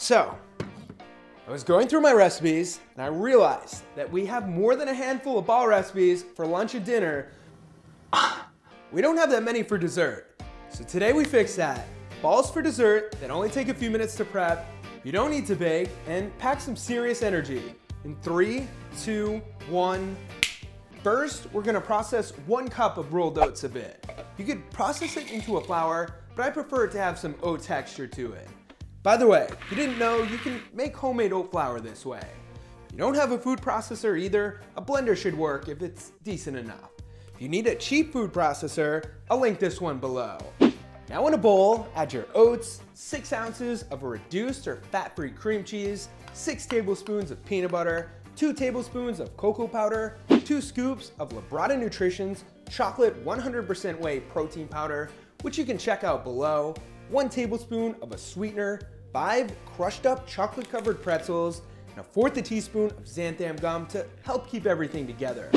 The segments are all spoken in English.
So, I was going through my recipes and I realized that we have more than a handful of ball recipes for lunch and dinner. We don't have that many for dessert. So today we fixed that. Balls for dessert that only take a few minutes to prep, you don't need to bake, and pack some serious energy. In 3, 2, 1. First, we're gonna process 1 cup of rolled oats a bit. You could process it into a flour, but I prefer it to have some oat texture to it. By the way, if you didn't know, you can make homemade oat flour this way. If you don't have a food processor either, a blender should work if it's decent enough. If you need a cheap food processor, I'll link this one below. Now in a bowl, add your oats, 6 ounces of a reduced or fat-free cream cheese, 6 tablespoons of peanut butter, 2 tablespoons of cocoa powder, 2 scoops of Labrada Nutrition's chocolate 100% whey protein powder, which you can check out below, 1 tablespoon of a sweetener, 5 crushed up chocolate covered pretzels, and 1/4 teaspoon of xanthan gum to help keep everything together.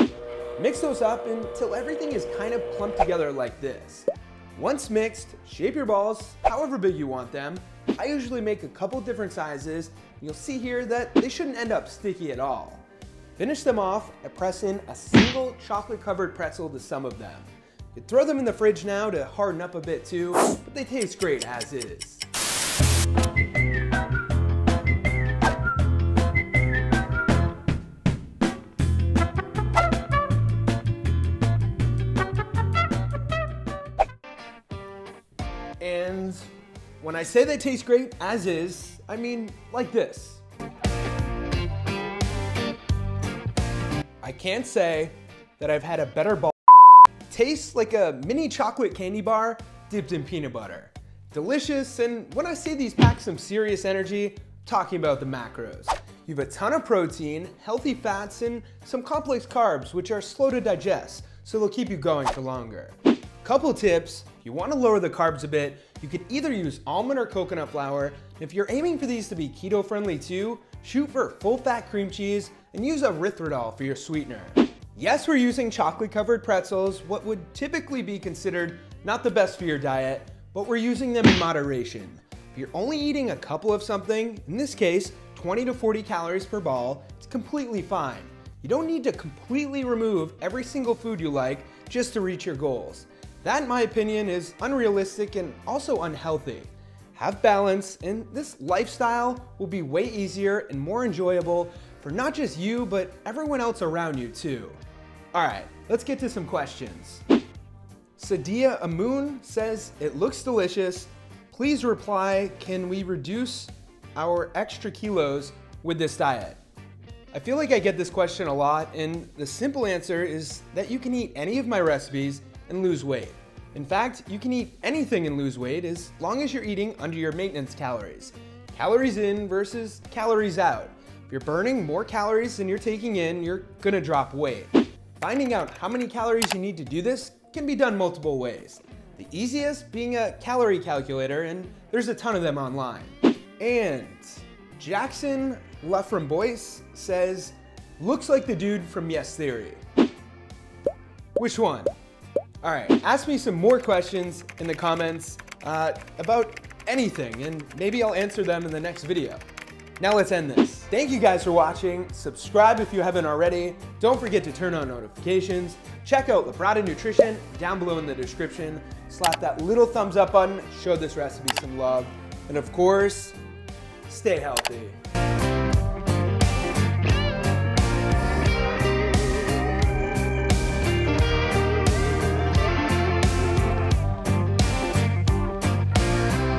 Mix those up until everything is kind of clumped together like this. Once mixed, shape your balls however big you want them. I usually make a couple different sizes, and you'll see here that they shouldn't end up sticky at all. Finish them off and press in a single chocolate covered pretzel to some of them. You could throw them in the fridge now to harden up a bit too, but they taste great as is. And when I say they taste great as is, I mean like this. I can't say that I've had a better ball. Tastes like a mini chocolate candy bar dipped in peanut butter. Delicious, and when I say these pack some serious energy, I'm talking about the macros. You have a ton of protein, healthy fats, and some complex carbs which are slow to digest, so they'll keep you going for longer. Couple tips: if you want to lower the carbs a bit, you could either use almond or coconut flour. And if you're aiming for these to be keto friendly too, shoot for full fat cream cheese and use erythritol for your sweetener. Yes, we're using chocolate covered pretzels, what would typically be considered not the best for your diet, but we're using them in moderation. If you're only eating a couple of something, in this case 20 to 40 calories per ball, it's completely fine. You don't need to completely remove every single food you like just to reach your goals. That, in my opinion, is unrealistic and also unhealthy. Have balance, and this lifestyle will be way easier and more enjoyable for not just you, but everyone else around you too. All right, let's get to some questions. Sadia Amun says, it looks delicious. Please reply, can we reduce our extra kilos with this diet? I feel like I get this question a lot, and the simple answer is that you can eat any of my recipes and lose weight. In fact, you can eat anything and lose weight as long as you're eating under your maintenance calories. Calories in versus calories out. If you're burning more calories than you're taking in, you're gonna drop weight. Finding out how many calories you need to do this can be done multiple ways. The easiest being a calorie calculator, and there's a ton of them online. And Jackson Laframboise says, looks like the dude from Yes Theory. Which one? All right, ask me some more questions in the comments about anything, and maybe I'll answer them in the next video. Now let's end this. Thank you guys for watching. Subscribe if you haven't already. Don't forget to turn on notifications. Check out Labrada Nutrition down below in the description. Slap that little thumbs up button, show this recipe some love. And of course, stay healthy.